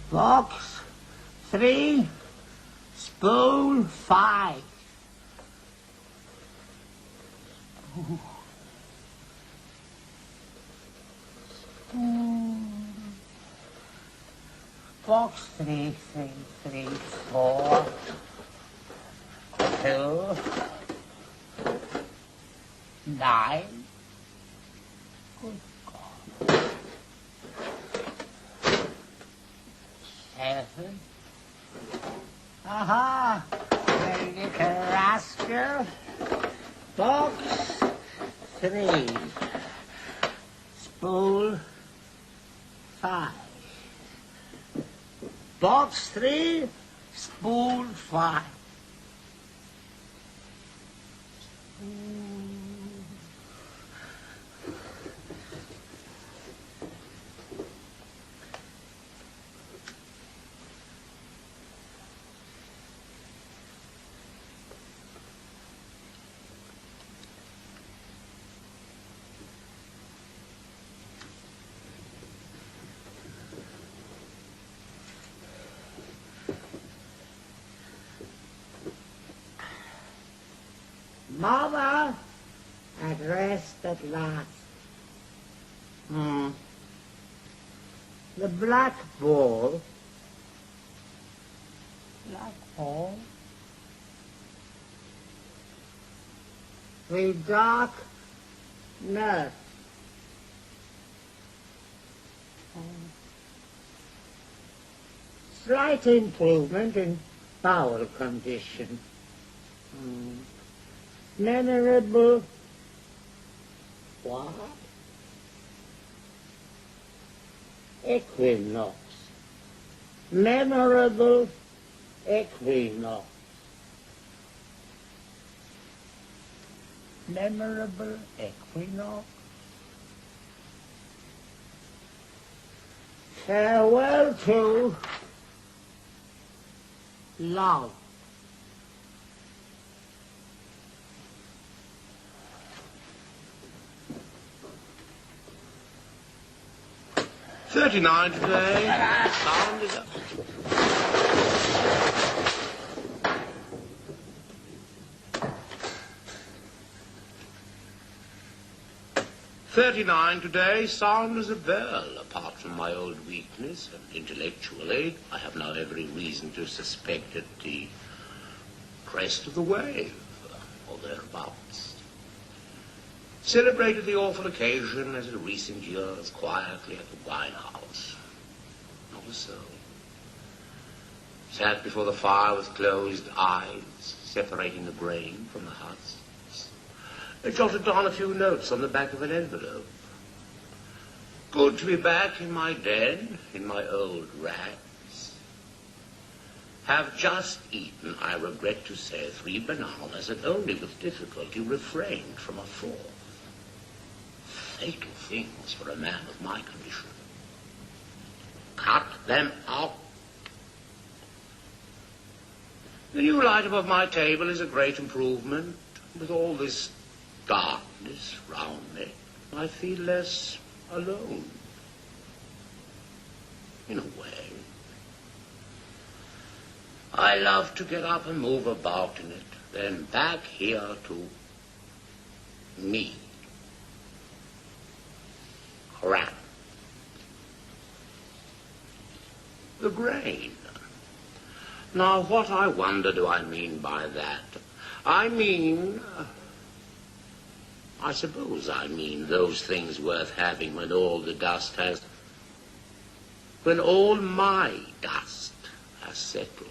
Box 3, spool 5. Box 3, 3, 3, 4, 2, 9. Good God. 7. Aha! You little rascal. Box 3. Spool 5. Box 3, spool 5. Mother, at rest at last. The black ball. Black ball? The dark nurse. Slight improvement in bowel condition. Venerable what? equinox. Memorable equinox. Memorable equinox. Farewell to love. $39 today. Sound is up. $39 today, sound as a bell. Apart from my old weakness, and intellectually, I have now every reason to suspect it the crest of the wave, or thereabouts. Celebrated the awful occasion, as in recent years, quietly at the wine house. Not a soul. Sat before the fire with closed eyes, separating the grain from the husk. I jotted down a few notes on the back of an envelope. Good to be back in my den, in my old rags. Have just eaten, I regret to say, 3 bananas, and only with difficulty refrained from a 4th. Fatal things for a man of my condition. Cut them out. The new light above my table is a great improvement. With all this darkness round me, I feel less alone. In a way. I love to get up and move about in it, then back here to me. Crap. The grain. Now, what I wonder do I mean by that? I suppose I mean those things worth having when all the dust has, when all my dust has settled.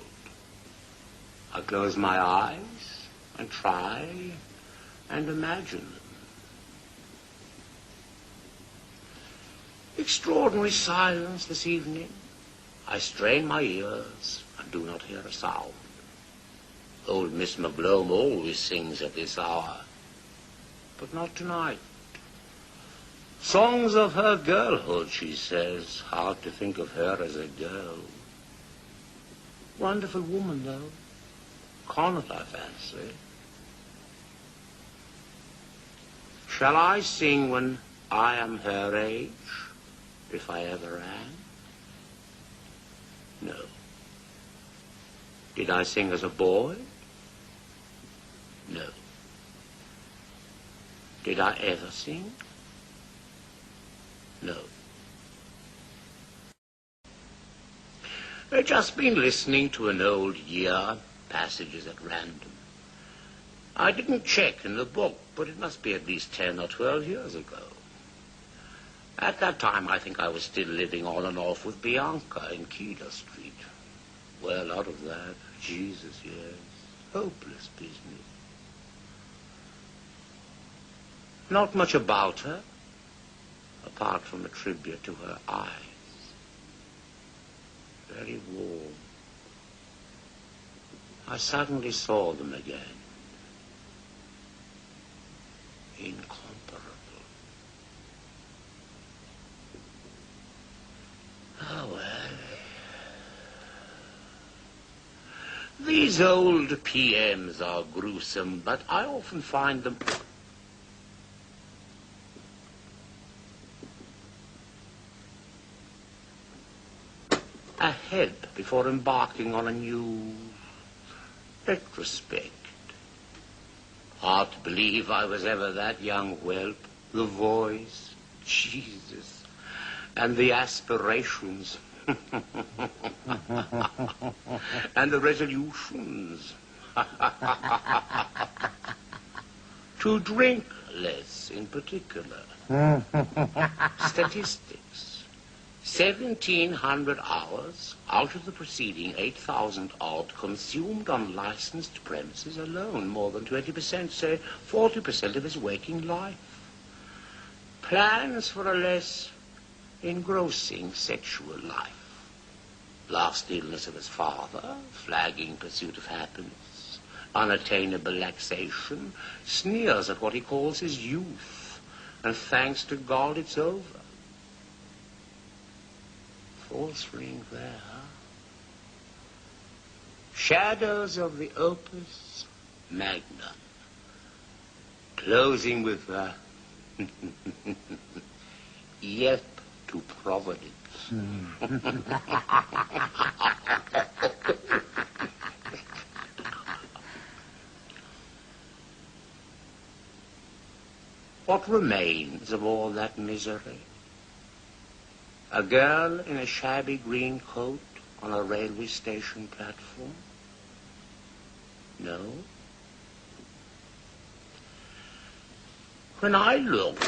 I close my eyes and try and imagine them. Extraordinary silence this evening. I strain my ears and do not hear a sound. Old Miss McGlone always sings at this hour, but not tonight. Songs of her girlhood, she says. Hard to think of her as a girl. Wonderful woman, though. Connot, I fancy. Shall I sing when I am her age, if I ever am? No. Did I sing as a boy? No. Did I ever sing? No. I've just been listening to an old year, passages at random. I didn't check in the book, but it must be at least 10 or 12 years ago. At that time, I think I was still living on and off with Bianca in Keeler Street. Well, out of that, Jesus, yes, hopeless business. Not much about her, apart from a tribute to her eyes. Very warm. I suddenly saw them again. Incomparable. Oh, well. These old PMs are gruesome, but I often find them ahead before embarking on a new retrospect. Hard to believe I was ever that young whelp. The voice, Jesus, and the aspirations, and the resolutions. To drink less in particular. Statistics. 1,700 hours out of the preceding 8,000 odd consumed on licensed premises alone, more than 20%, say 40% of his waking life. Plans for a less engrossing sexual life, last illness of his father, flagging pursuit of happiness, unattainable relaxation, sneers at what he calls his youth, and thanks to God it's over. Fourth ring there. Shadows of the opus magnum, closing with the yelp to Providence. What remains of all that misery? A girl in a shabby green coat on a railway station platform? No. When I look,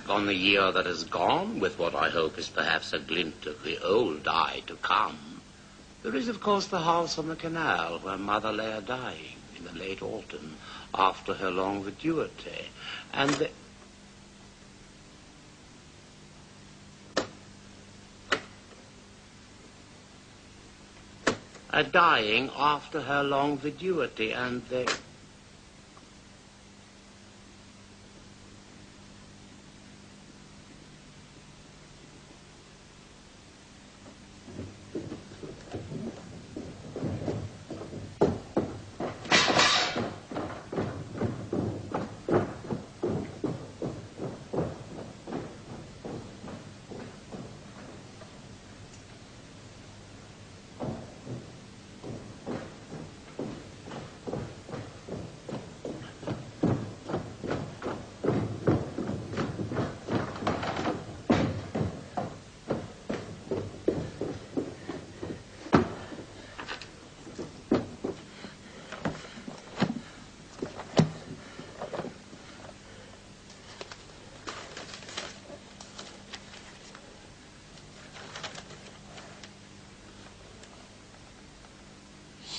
on the year that is gone, with what I hope is perhaps a glint of the old eye to come, there is, of course, the house on the canal where Mother lay a-dying in the late autumn after her long vacuity, and the... a-dying after her long vacuity, and the...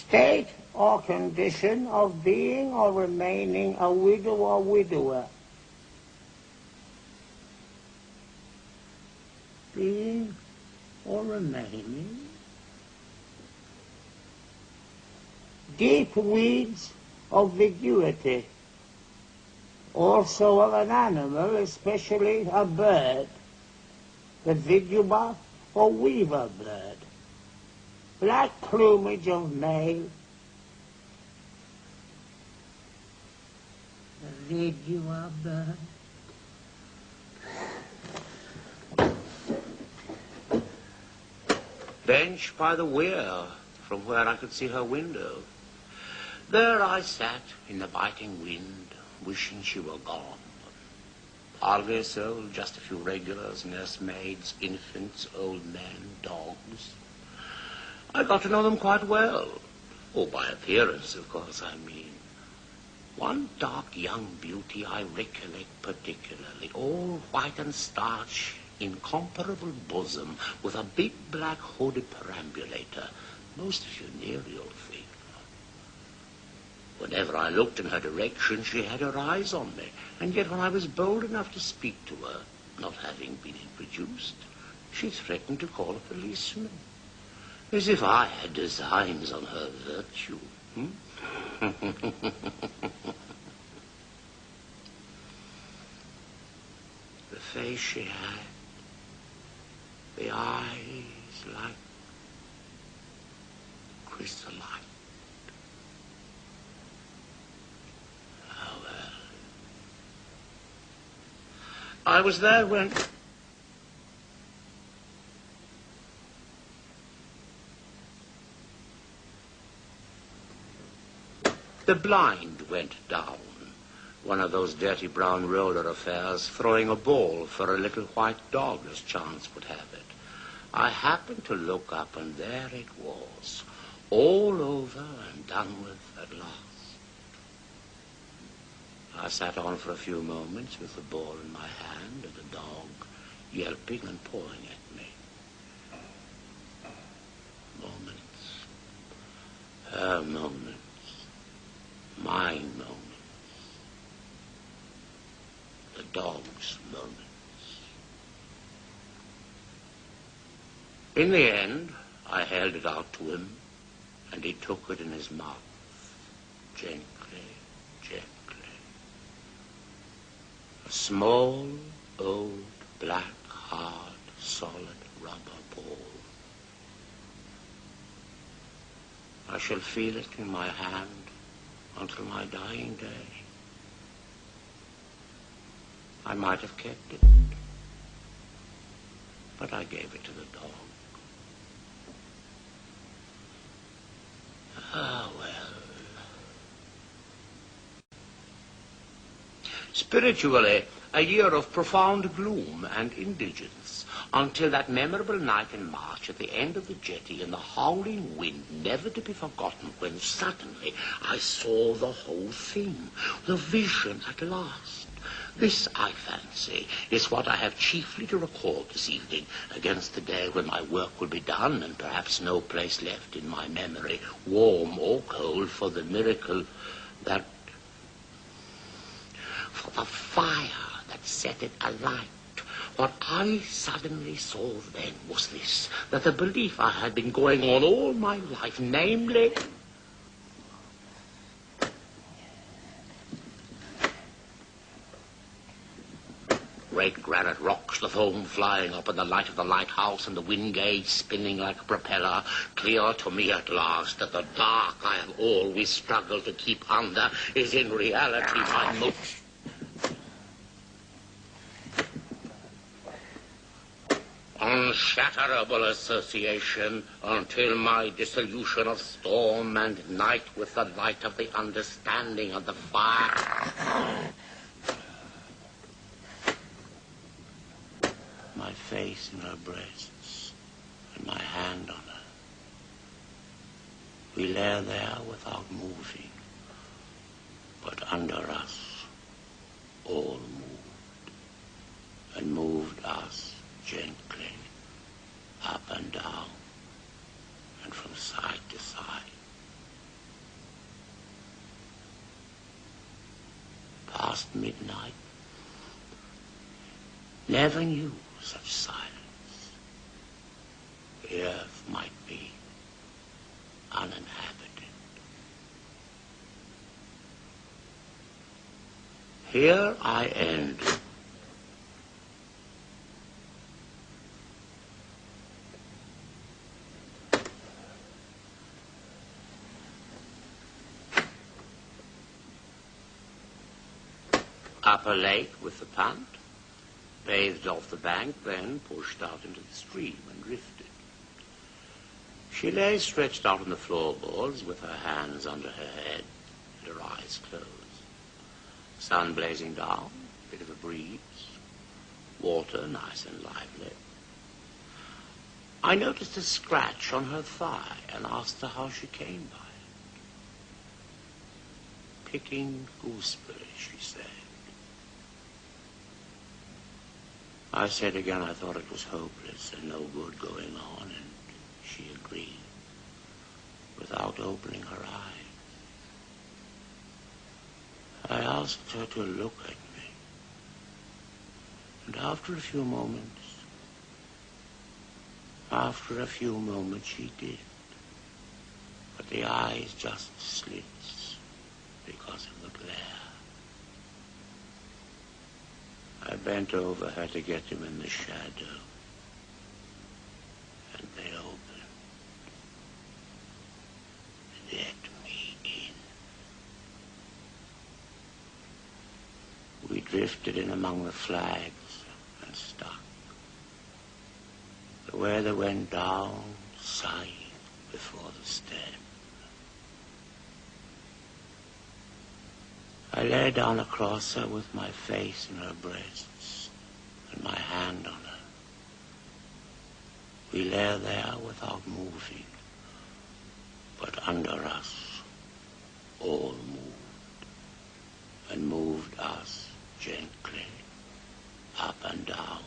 State or condition of being or remaining a widow or widower. Being or remaining. Deep weeds of vacuity, also of an animal, especially a bird, the vidua or weaver bird. Black plumage of male, the vidua bird. Bench by the weir, from where I could see her window. There I sat in the biting wind, wishing she were gone. Hardly a soul, just a few regulars, nursemaids, infants, old men, dogs. I got to know them quite well. Oh, by appearance, of course, I mean. One dark young beauty I recollect particularly, all white and starch, incomparable bosom, with a big black hooded perambulator, most funereal thing. Whenever I looked in her direction, she had her eyes on me, and yet when I was bold enough to speak to her, Not having been introduced, she threatened to call a policeman, as if I had designs on her virtue. The face she had, the eyes like crystalline. Oh, well. I was there when... the blind went down. One of those dirty brown roller affairs, throwing a ball for a little white dog as chance would have it. I happened to look up, and there it was, all over and done with at last. I sat on for a few moments with the ball in my hand and the dog yelping and pawing at me. Moments. Her moments. My moments. The dog's moments. In the end, I held it out to him, and he took it in his mouth, gently, gently. A small, old, black, hard, solid rubber ball. I shall feel it in my hand until my dying day. I might have kept it, but I gave it to the dog. Ah, well. Spiritually, a year of profound gloom and indigence, until that memorable night in March at the end of the jetty in the howling wind, never to be forgotten, when suddenly I saw the whole thing, the vision at last. This, I fancy, is what I have chiefly to record this evening, against the day when my work will be done, and perhaps no place left in my memory, warm or cold, for the miracle that... for the fire that set it alight. What I suddenly saw then was this, that the belief I had been going on all my life, namely... great granite rocks, the foam flying up in the light of the lighthouse, and the wind gauge spinning like a propeller, clear to me at last that the dark I have always struggled to keep under is in reality my most... unshatterable association, until my dissolution of storm and night with the light of the understanding of the fire. My face in her breasts, and my hand on her. We lay there without moving, but under us all moved, and moved us gently up and down, and from side to side. Past midnight, never knew such silence. The earth might be uninhabited. Here I end. Upper lake with the punt, bathed off the bank, then pushed out into the stream and drifted. She lay stretched out on the floorboards with her hands under her head and her eyes closed. Sun blazing down, bit of a breeze, water nice and lively. I noticed a scratch on her thigh and asked her how she came by it. Picking gooseberries, she said. I said again I thought it was hopeless and no good going on, and she agreed, without opening her eyes. I asked her to look at me, And after a few moments she did. But the eyes just slits because of the glare. I bent over her to get them in the shadow, and they opened. Let me in. We drifted in among the flags and stuck. The weather went down, sighing before the step. I lay down across her with my face in her breasts and my hand on her. We lay there without moving, but under us all moved, and moved us gently up and down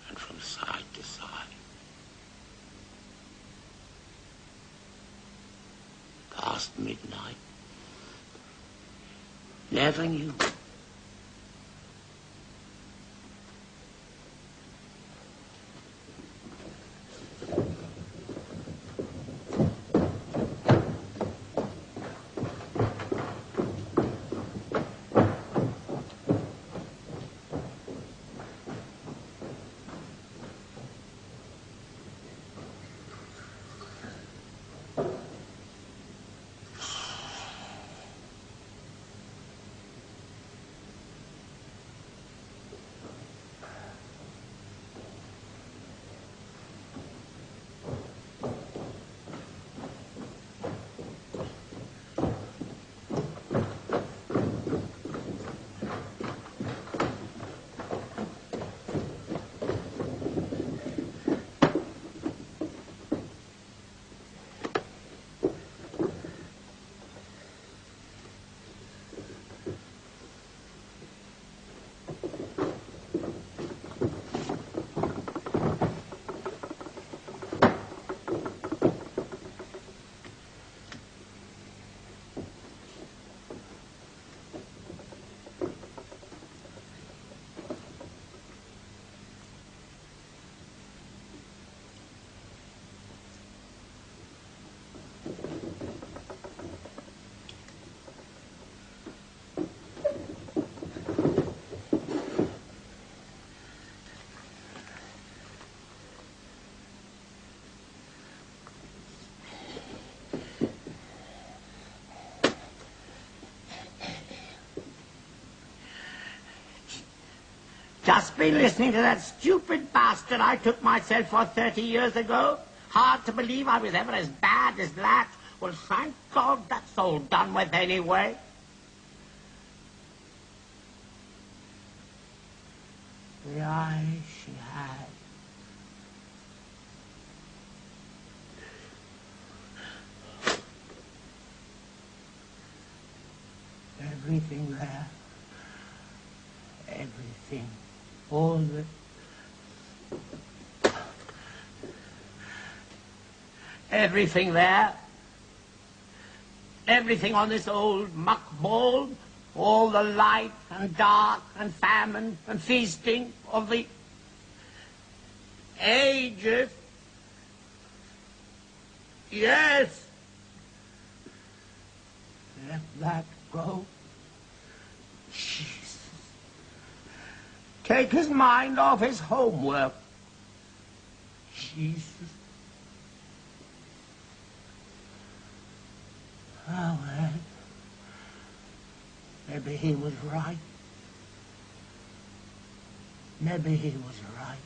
and from side to side. Past midnight. Never knew. Just been listening to that stupid bastard I took myself for 30 years ago. Hard to believe I was ever as bad as that. Well, thank God that's all done with anyway. The eyes she had. Everything there. Everything. All the... Everything there. Everything on this old muckball. All the light and dark and famine and feasting of the ages. Yes. Let that go. Jesus. Take his mind off his homework. Jesus. Oh, well. Maybe he was right. Maybe he was right.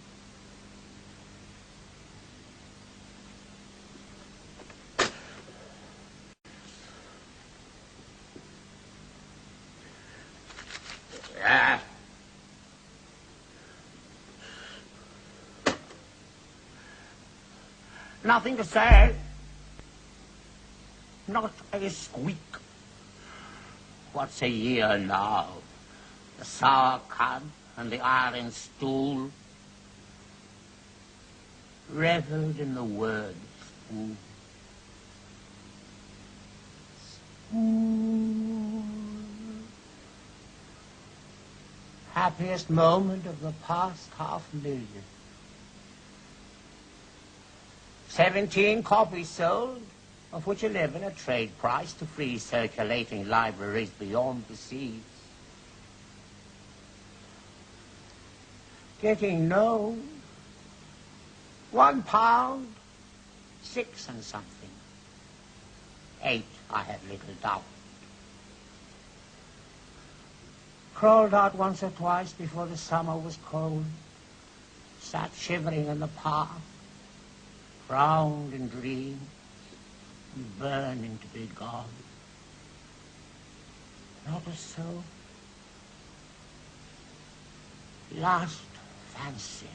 Yeah. Nothing to say. Not a squeak. What's a year now? The sour cud and the iron stool. Reveled in the word spoon. Spoon. happiest moment of the past 500,000. 17 copies sold, of which 11 at trade price to free circulating libraries beyond the seas. Getting known, £1, 6 and something. 8, I have little doubt. Crawled out once or twice before the summer was cold, sat shivering in the park, frowned and dreamed, and burning to be gone. Not so. Last fancy.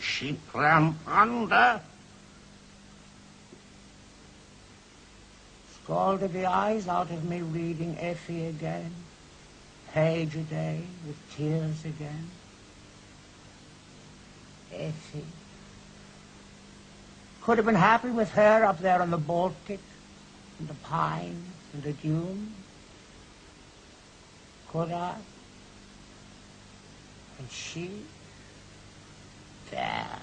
She clammed under. Scalded the eyes out of me reading Effie again, page a day with tears again. Effie. Could have been happy with her up there on the Baltic, and the pines, and the dunes. Could I? And she? There.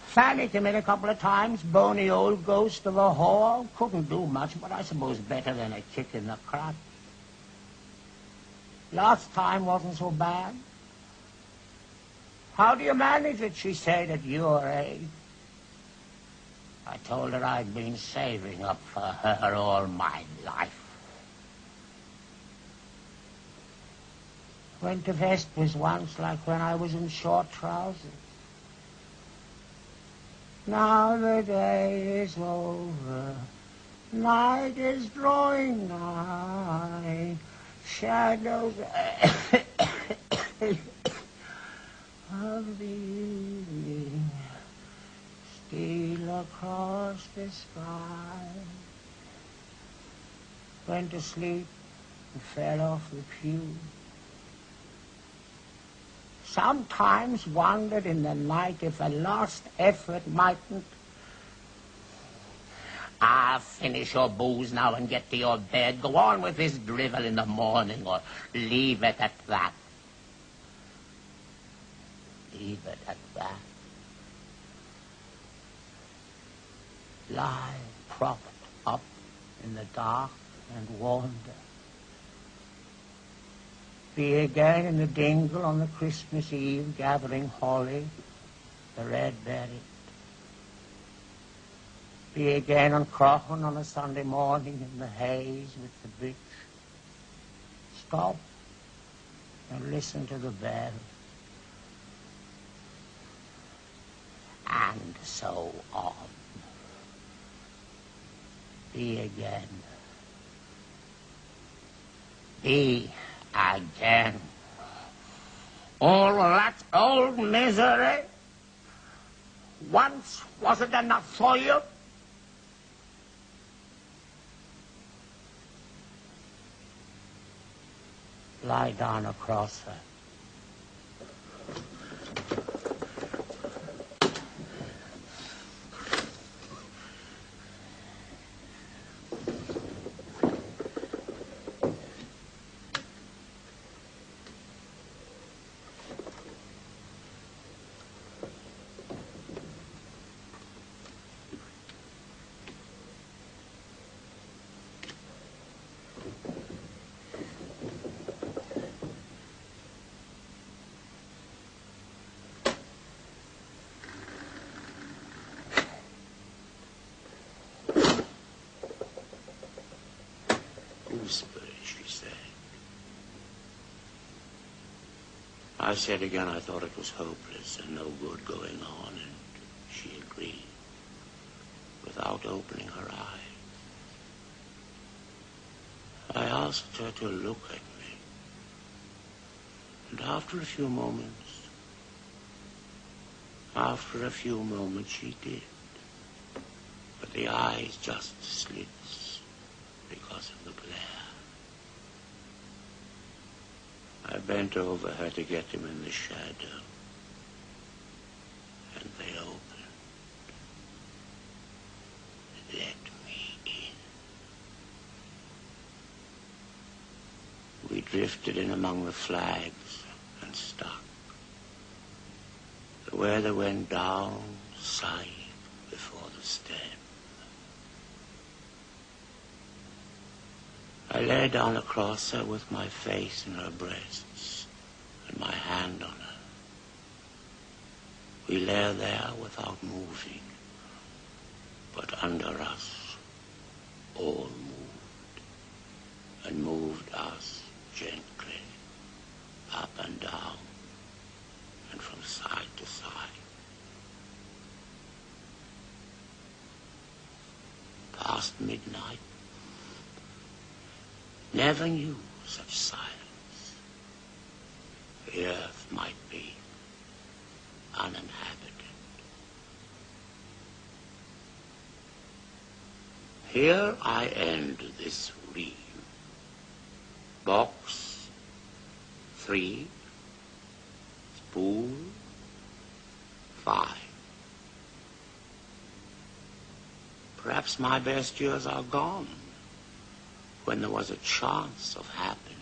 Fanny came in a couple of times, bony old ghost of a whore. Couldn't do much, but I suppose better than a kick in the crotch. Last time wasn't so bad. How do you manage it, she said, at your age? I told her I'd been saving up for her all my life. Went to Vespers once, like when I was in short trousers. Now the day is over, night is drawing nigh, shadows of the evening steal across the sky. Went to sleep and fell off the pew. Sometimes wondered in the night if a last effort mightn't. Finish your booze now and get to your bed. Go on with this drivel in the morning, or leave it at that. Leave it at that. Lie propped up in the dark and wander. Be again in the dingle on the Christmas Eve, gathering holly, the red berry. Be again on Crochan on a Sunday morning in the haze with the bitch. Stop and listen to the bell. And so on. Be again. Be again. All that old misery once wasn't enough for you? Lie down across her. She said. I said again I thought it was hopeless and no good going on, and she agreed, without opening her eyes. I asked her to look at me, and after a few moments she did. But the eyes just slits because of the glare. I bent over her to get him in the shadow, and they opened. Let me in. drifted in among the flags and stuck. The weather went down, sighing before the stem. I lay down across her with my face in her breasts and my hand on her. We lay there without moving, but under us all moved, and moved us gently up and down and from side to side. Past midnight, never knew such silence. The earth might be uninhabited. Here I end this ream. Box 3, spool 5. Perhaps my best years are gone, when there was a chance of happiness.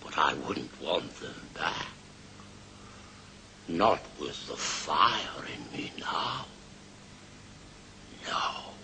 But I wouldn't want them back. Not with the fire in me now. No.